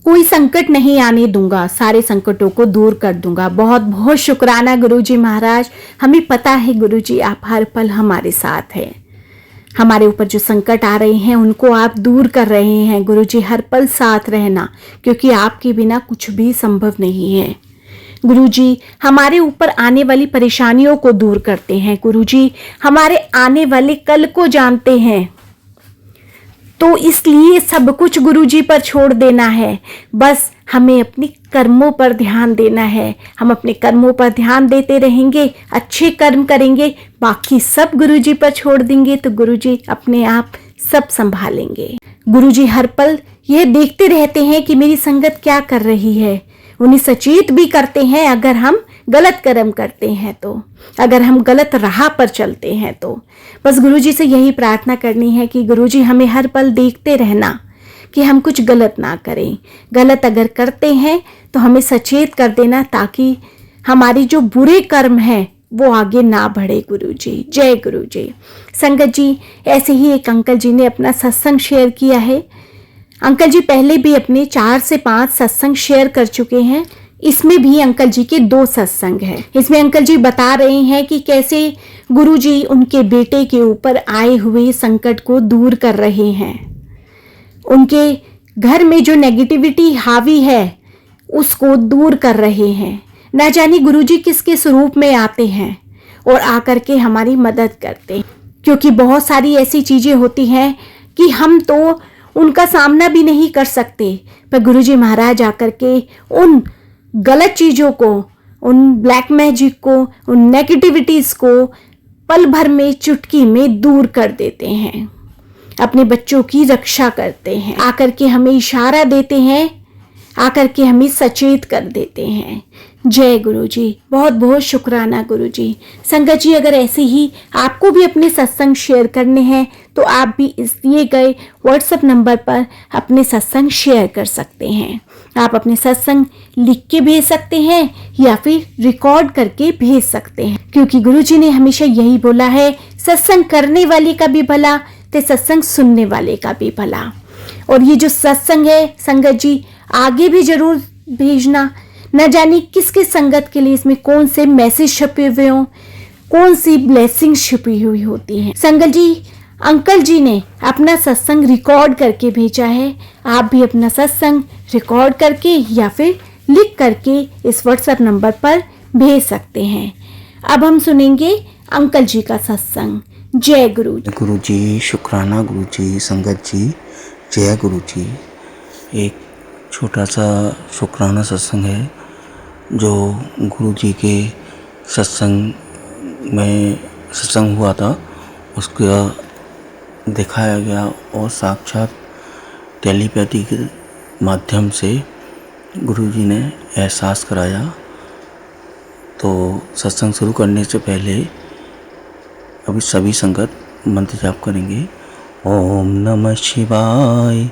कोई संकट नहीं आने दूंगा, सारे संकटों को दूर कर दूंगा। बहुत बहुत शुक्राना गुरुजी महाराज। हमें पता है गुरुजी आप हर पल हमारे साथ हैं। हमारे ऊपर जो संकट आ रहे हैं उनको आप दूर कर रहे हैं गुरुजी। हर पल साथ रहना, क्योंकि आपके बिना कुछ भी संभव नहीं है। गुरुजी हमारे ऊपर आने वाली परेशानियों को दूर करते हैं। गुरुजी हमारे आने वाले कल को जानते हैं, तो इसलिए सब कुछ गुरुजी पर छोड़ देना है। बस हमें अपने कर्मों पर ध्यान देना है। हम अपने कर्मों पर ध्यान देते रहेंगे, अच्छे कर्म करेंगे, बाकी सब गुरुजी पर छोड़ देंगे तो गुरुजी अपने आप सब संभालेंगे। गुरुजी हर पल यह देखते रहते हैं कि मेरी संगत क्या कर रही है। उन्हें सचेत भी करते हैं अगर हम गलत कर्म करते हैं तो, अगर हम गलत राह पर चलते हैं तो। बस गुरुजी से यही प्रार्थना करनी है कि गुरुजी हमें हर पल देखते रहना कि हम कुछ गलत ना करें। गलत अगर करते हैं तो हमें सचेत कर देना, ताकि हमारी जो बुरे कर्म हैं वो आगे ना बढ़े। गुरुजी जय गुरुजी। संगत जी ऐसे ही एक अंकल जी ने अपना सत्संग शेयर किया है। अंकल जी पहले भी अपने 4 से 5 सत्संग शेयर कर चुके हैं। इसमें भी अंकल जी के 2 सत्संग हैं। इसमें अंकल जी बता रहे हैं कि कैसे गुरुजी उनके बेटे के ऊपर आए हुए संकट को दूर कर रहे हैं। उनके घर में जो नेगेटिविटी हावी है उसको दूर कर रहे हैं। ना जाने गुरुजी किसके स्वरूप में आते हैं और आकर के हमारी मदद करते हैं, क्योंकि बहुत सारी ऐसी चीज़ें होती हैं कि हम तो उनका सामना भी नहीं कर सकते, पर गुरुजी महाराज आकर के उन गलत चीज़ों को, उन ब्लैक मैजिक को, उन नेगेटिविटीज़ को पल भर में चुटकी में दूर कर देते हैं। अपने बच्चों की रक्षा करते हैं, आकर के हमें इशारा देते हैं, आकर के हमें सचेत कर देते हैं। जय गुरुजी, बहुत बहुत शुक्राना गुरुजी। संगत जी अगर ऐसे ही आपको भी अपने सत्संग शेयर करने हैं तो आप भी इस दिए गए व्हाट्सएप नंबर पर अपने सत्संग शेयर कर सकते हैं। आप अपने सत्संग लिख के भेज सकते हैं या फिर रिकॉर्ड करके भेज सकते हैं, क्योंकि गुरुजी ने हमेशा यही बोला है, सत्संग करने वाले का भी भला तो सत्संग सुनने वाले का भी भला। और ये जो सत्संग है संगत जी आगे भी जरूर भेजना। न जाने किसके संगत के लिए इसमें कौन से मैसेज छपे हुए हों, कौन सी ब्लेसिंग छुपी हुई होती हैं। संगत जी अंकल जी ने अपना सत्संग रिकॉर्ड करके भेजा है। आप भी अपना सत्संग रिकॉर्ड करके या फिर लिख करके इस व्हाट्सएप नंबर पर भेज सकते हैं। अब हम सुनेंगे अंकल जी का सत्संग। जय गुरु जी। गुरु जी शुक्राना गुरु जी। संगत जी जय गुरु जी। एक छोटा सा शुक्राना सत्संग है जो गुरु जी के सत्संग में सत्संग हुआ था, उसका दिखाया गया और साक्षात टेलीपैथी के माध्यम से गुरु जी ने एहसास कराया। तो सत्संग शुरू करने से पहले अभी सभी संगत मंत्र जाप करेंगे। ओम नमः शिवाय,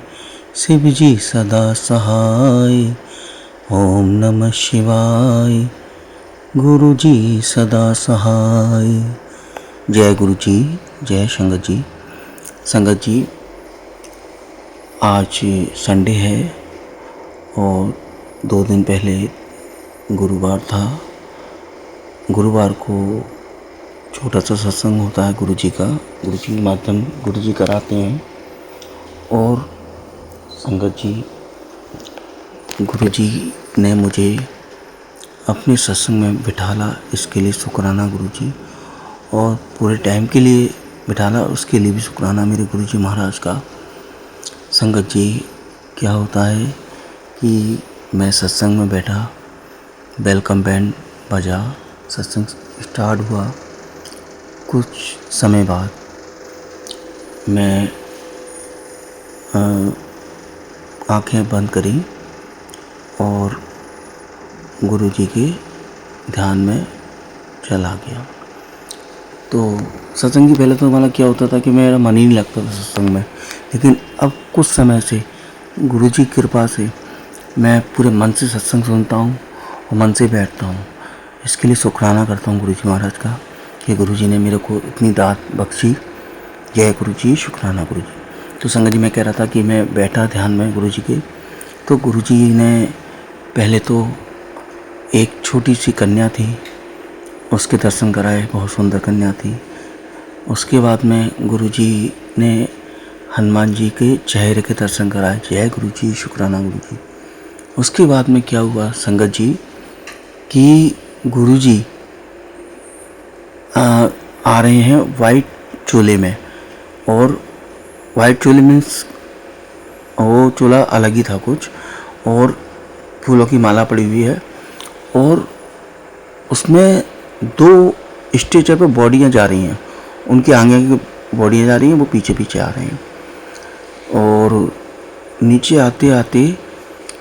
शिव जी सदा सहाय। ओम नमः शिवाय, गुरु जी सदा सहाय। जय गुरु जी, जय संगत जी। संगत जी आज संडे है और 2 दिन पहले गुरुवार था। गुरुवार को छोटा सा सत्संग होता है गुरु जी का, गुरु जी के माध्यम गुरु जी कराते हैं। और संगत जी गुरु जी ने मुझे अपने सत्संग में बिठाला, इसके लिए शुक्राना गुरु जी। और पूरे टाइम के लिए बिठाला, उसके लिए भी शुक्राना मेरे गुरु जी महाराज का। संगत जी क्या होता है कि मैं सत्संग में बैठा, वेलकम बैंड बजा, सत्संग स्टार्ट हुआ। कुछ समय बाद मैं आँखें बंद करी और गुरु जी के ध्यान में चला गया। तो सत्संग की पहले तो मतलब क्या होता था कि मेरा मन ही नहीं लगता था सत्संग में, लेकिन अब कुछ समय से गुरु जी की कृपा से मैं पूरे मन से सत्संग सुनता हूँ और मन से बैठता हूँ। इसके लिए शुक्राना करता हूँ गुरु जी महाराज का कि गुरु जी ने मेरे को इतनी दात बख्शी। जय गुरु जी, शुक्राना गुरु जी। तो संगत जी मैं कह रहा था कि मैं बैठा ध्यान में गुरु जी के, तो गुरुजी ने पहले तो एक छोटी सी कन्या थी, उसके दर्शन कराए, बहुत सुंदर कन्या थी। उसके बाद में गुरुजी ने हनुमान जी के चेहरे के दर्शन कराए। जय गुरुजी, शुक्राना गुरुजी। उसके बाद में क्या हुआ संगत जी कि गुरुजी आ रहे हैं वाइट चोले में, और वाइट चोले मीन्स वो चोला अलग ही था कुछ, और फूलों की माला पड़ी हुई है, और उसमें 2 स्टेचर पे बॉडियाँ जा रही हैं, उनकी आगे की बॉडियाँ जा रही हैं, वो पीछे पीछे आ रहे हैं। और नीचे आते आते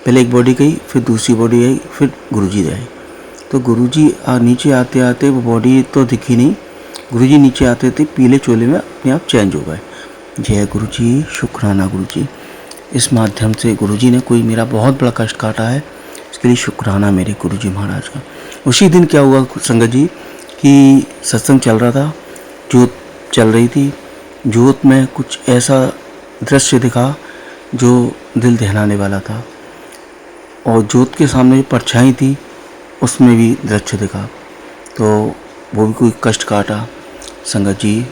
पहले एक बॉडी गई, फिर दूसरी बॉडी आई, फिर गुरुजी आए। तो गुरुजी नीचे आते आते वो बॉडी तो दिखी नहीं, गुरुजी नीचे आते थे पीले चोले में अपने आप चेंज हो गए। जय गुरुजी, शुक्राना गुरुजी। इस माध्यम से गुरुजी ने कोई मेरा बहुत बड़ा कष्ट काटा है, इसके लिए शुक्राना मेरे गुरुजी महाराज का। उसी दिन क्या हुआ संगत जी कि सत्संग चल रहा था, जोत चल रही थी, जोत में कुछ ऐसा दृश्य दिखा जो दिल दहलाने वाला था, और जोत के सामने जो परछाई थी उसमें भी दृश्य दिखा, तो वो भी कोई कष्ट काटा संगत जी।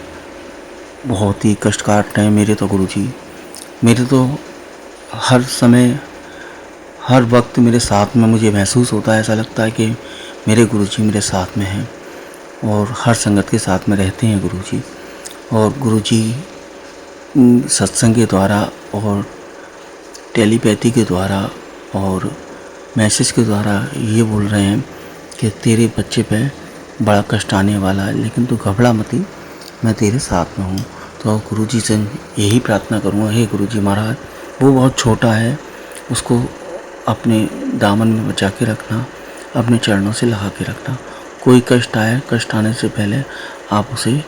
बहुत ही कष्ट काट रहे हैं मेरे तो गुरुजी, मेरे तो हर समय हर वक्त मेरे साथ में मुझे महसूस होता है, ऐसा लगता है कि मेरे गुरुजी मेरे साथ में हैं और हर संगत के साथ में रहते हैं गुरुजी। और गुरुजी सत्संग के द्वारा और टेलीपैथी के द्वारा और मैसेज के द्वारा ये बोल रहे हैं कि तेरे बच्चे पे बड़ा कष्ट आने वाला है, लेकिन तू घबरा मत, मैं तेरे साथ में हूँ। तो गुरुजी से यही प्रार्थना करूँगा, हे गुरुजी महाराज, वो बहुत छोटा है, उसको अपने दामन में बचा के रखना, अपने चरणों से लगा के रखना। कोई कष्ट आए, कष्ट आने से पहले आप उसे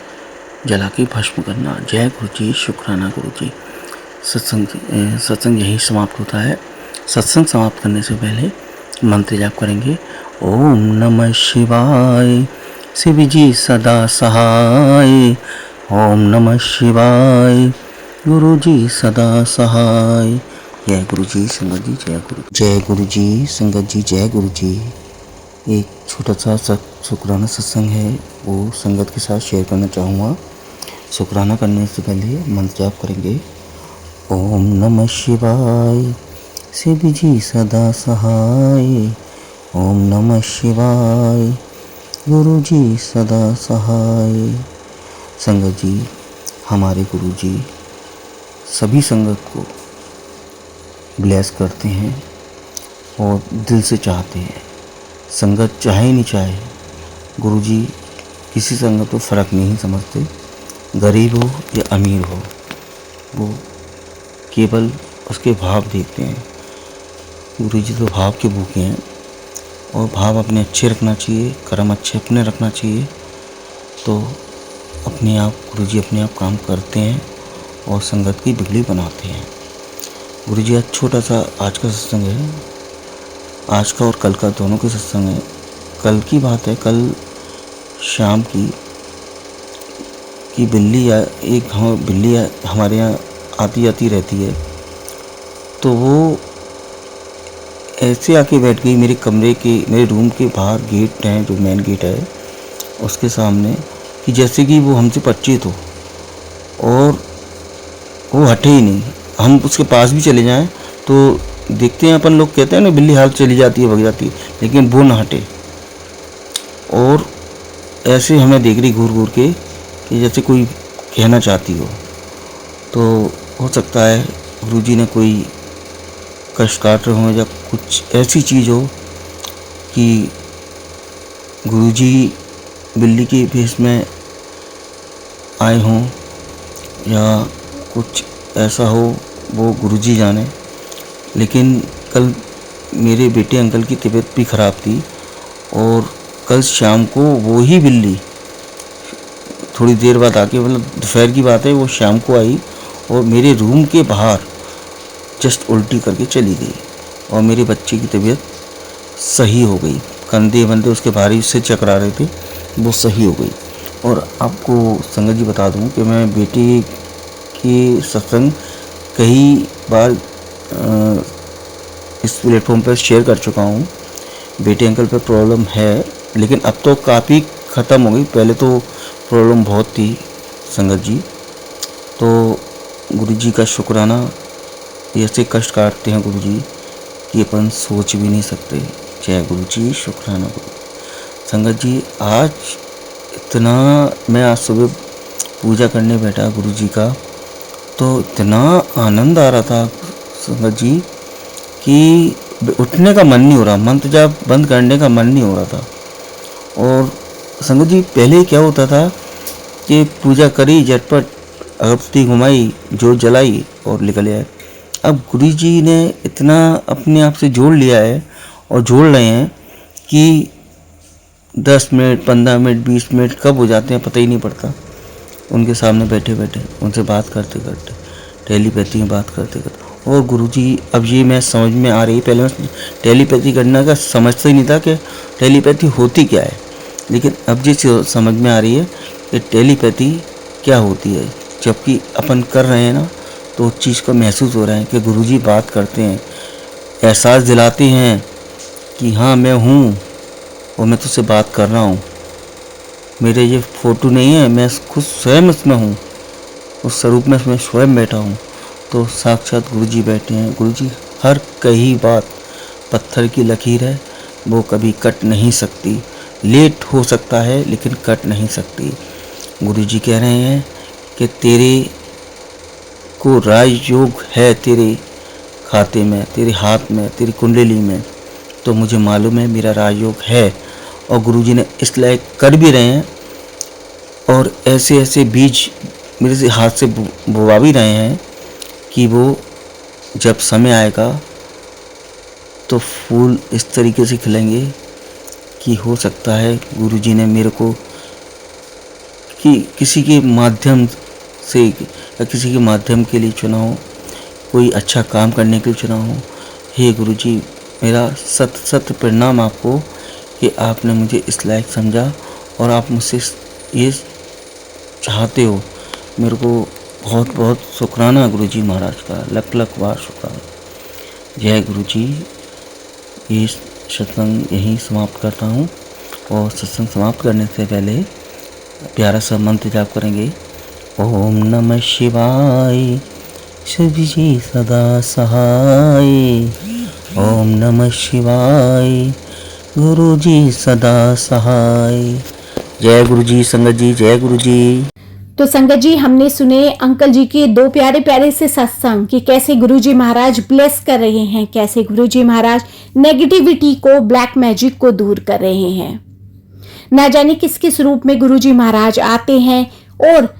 जला के भस्म करना। जय गुरुजी, शुक्राना गुरुजी। सत्संग यही समाप्त होता है। सत्संग समाप्त करने से पहले मंत्र जाप करेंगे। ओम नमः शिवाय, शिव जी सदा सहाय। ओम नमः शिवाय, गुरु जी सदा सहाय। जय गुरु जी संगत जी, जय गुरु, जय गुरु जी संगत जी, जय गुरु जी। एक छोटा सा शुक्राना सत्संग है, वो संगत के साथ शेयर करना चाहूँगा। शुक्राना करने से पहले मंत्र जाप करेंगे। ओम नमः शिवाय, शिव जी सदा सहाय। ओम नमः शिवाय, गुरु जी सदा सहाय। संगत जी, हमारे गुरु जी सभी संगत को ब्लेस करते हैं और दिल से चाहते हैं। संगत चाहे नहीं चाहे, गुरु जी किसी संगत को फ़र्क नहीं समझते, गरीब हो या अमीर हो, वो केवल उसके भाव देखते हैं। गुरु जी तो भाव के भूखे हैं, और भाव अपने अच्छे रखना चाहिए, कर्म अच्छे अपने रखना चाहिए, तो अपने आप गुरु जी अपने आप काम करते हैं और संगत की बिगड़ी बनाते हैं। गुरु जी आज छोटा सा आज का सत्संग है, आज का और कल का दोनों के सत्संग है। कल की बात है, कल शाम की बिल्ली बिल्ली हमारे यहाँ आती जाती रहती है, तो वो ऐसे आके बैठ गई मेरे रूम के बाहर, गेट है जो मेन गेट है उसके सामने, कि जैसे कि वो हमसे परिचित हो, और वो हटे ही नहीं। हम उसके पास भी चले जाएं तो देखते हैं, अपन लोग कहते हैं ना बिल्ली हाल चली जाती है, भग जाती है, लेकिन वो ना हटे, और ऐसे हमें देख रही घूर घूर के कि जैसे कोई कहना चाहती हो। तो हो सकता है गुरुजी ने कोई कष्ट काट रहे हों, या कुछ ऐसी चीज़ हो कि गुरुजी बिल्ली के भेष में आए हों, या कुछ ऐसा हो, वो गुरुजी जाने। लेकिन कल मेरे बेटे अंकल की तबीयत भी ख़राब थी, और कल शाम को वो ही बिल्ली थोड़ी देर बाद आके, मतलब दोपहर की बात है, वो शाम को आई और मेरे रूम के बाहर जस्ट उल्टी करके चली गई, और मेरे बच्चे की तबीयत सही हो गई। कंधे बंधे उसके भारी से चकरा रहे थे, वो सही हो गई। और आपको संगत जी बता दूं कि मैं बेटे के सत्संग कई बार इस प्लेटफॉर्म पर शेयर कर चुका हूँ। बेटे अंकल पे प्रॉब्लम है, लेकिन अब तो काफ़ी ख़त्म हो गई। पहले तो प्रॉब्लम बहुत थी संगत जी। तो गुरुजी का शुक्राना, ऐसे कष्ट काटते हैं गुरुजी कि अपन सोच भी नहीं सकते। जय गुरुजी, शुक्राना गुरु। संगत जी, आज इतना मैं आज सुबह पूजा करने बैठा गुरुजी का, तो इतना आनंद आ रहा था संगत जी कि उठने का मन नहीं हो रहा, मंत्र जाप बंद करने का मन नहीं हो रहा था। और संगत जी, पहले क्या होता था कि पूजा करी, झटपट अगरबत्ती घुमाई, जोत जलाई और निकल आए। अब गुरुजी ने इतना अपने आप से जोड़ लिया है और जोड़ रहे हैं कि 10 मिनट, 15 मिनट, 20 मिनट कब हो जाते हैं पता ही नहीं पड़ता। उनके सामने बैठे बैठे उनसे बात करते करते, टेलीपैथी में बात करते करते। और गुरुजी, अब ये मैं समझ में आ रही, पहले मैं टेलीपैथी करने का समझता ही नहीं था कि टेलीपैथी होती क्या है, लेकिन अब ये समझ में आ रही है कि टेलीपैथी क्या होती है। जबकि अपन कर रहे हैं ना, तो उस चीज़ को महसूस हो रहा है कि गुरुजी बात करते हैं, एहसास दिलाते हैं कि हाँ मैं हूँ और मैं तुझसे बात कर रहा हूँ। मेरे ये फ़ोटो नहीं है, मैं खुद स्वयं इसमें हूँ, उस स्वरूप में मैं स्वयं बैठा हूँ। तो साक्षात गुरुजी बैठे हैं। गुरुजी, हर कही बात पत्थर की लकीर है, वो कभी कट नहीं सकती। लेट हो सकता है लेकिन कट नहीं सकती। गुरुजी कह रहे हैं कि तेरे को राजयोग है, तेरे खाते में, तेरे हाथ में, तेरी कुंडली में। तो मुझे मालूम है मेरा राजयोग है, और गुरुजी ने इस लायक कर भी रहे हैं, और ऐसे ऐसे बीज मेरे से हाथ से बुवा भी रहे हैं कि वो जब समय आएगा तो फूल इस तरीके से खिलेंगे कि हो सकता है गुरुजी ने मेरे को कि किसी के माध्यम से या किसी के माध्यम के लिए चुना हो, कोई अच्छा काम करने के लिए चुना हो। हे गुरुजी, मेरा सत सत प्रणाम आपको कि आपने मुझे इस लायक समझा और आप मुझसे ये चाहते हो। मेरे को बहुत बहुत शुक्राना गुरुजी महाराज का, लख लख बार शुक्राना। जय गुरुजी। ये सत्संग यहीं समाप्त करता हूँ, और सत्संग समाप्त करने से पहले प्यारा सा मंत्र जाप करेंगे। ओम नमः शिवाय, शिव जी सदा सहाय। ओम नमः शिवाय, गुरु जी सदा सहाय। जय गुरु जी। संगत जी, जय गुरु जी। तो संगत जी, हमने सुने अंकल जी के दो प्यारे प्यारे से सत्संग कि कैसे गुरुजी महाराज ब्लेस कर रहे हैं, कैसे गुरुजी महाराज नेगेटिविटी को, ब्लैक मैजिक को दूर कर रहे हैं। ना जाने किस किस रूप में गुरुजी महाराज आते हैं और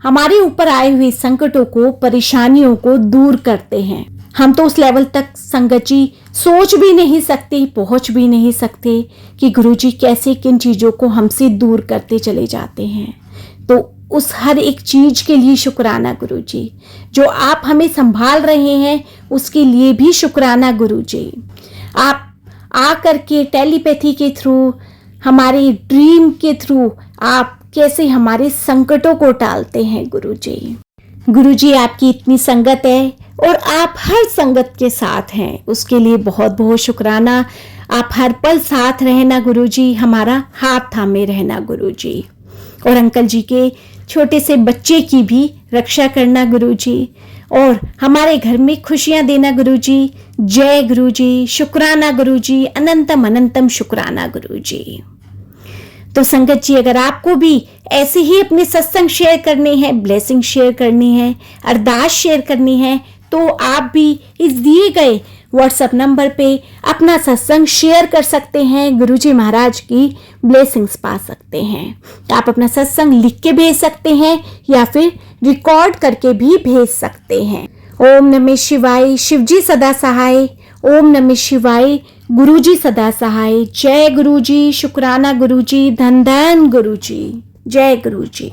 हमारे ऊपर आए हुए संकटों को, परेशानियों को दूर करते हैं। हम तो उस लेवल तक संगत जी सोच भी नहीं सकते, पहुंच भी नहीं सकते कि गुरुजी कैसे किन चीजों को हमसे दूर करते चले जाते हैं। तो उस हर एक चीज के लिए शुक्राना गुरुजी। जो आप हमें संभाल रहे हैं उसके लिए भी शुक्राना गुरुजी। आप आकर के टेलीपैथी के थ्रू, हमारे ड्रीम के थ्रू आप कैसे हमारे संकटों को टालते हैं गुरुजी। गुरुजी, आपकी इतनी संगत है और आप हर संगत के साथ हैं, उसके लिए बहुत बहुत शुक्राना। आप हर पल साथ रहना गुरुजी, हमारा हाथ थामे रहना गुरुजी, और अंकल जी के छोटे से बच्चे की भी रक्षा करना गुरुजी, और हमारे घर में खुशियां देना गुरुजी। जय गुरुजी, शुक्राना गुरुजी, अनंतम अनंतम शुक्राना गुरुजी। तो संगत जी, अगर आपको भी ऐसे ही अपने सत्संग शेयर करने हैं, ब्लेसिंग शेयर करनी है, अरदास शेयर करनी है, तो आप भी इस दिए गए व्हाट्सएप नंबर पे अपना सत्संग शेयर कर सकते हैं, गुरुजी महाराज की ब्लेसिंग्स पा सकते हैं। आप अपना सत्संग लिख के भेज सकते हैं या फिर रिकॉर्ड करके भी भेज सकते हैं। ओम नमः शिवाय, शिवजी सदा सहाय। ओम नमः शिवाय, गुरुजी सदा सहाय। जय गुरुजी, शुक्राना गुरुजी, धन धन गुरुजी। जय गुरुजी।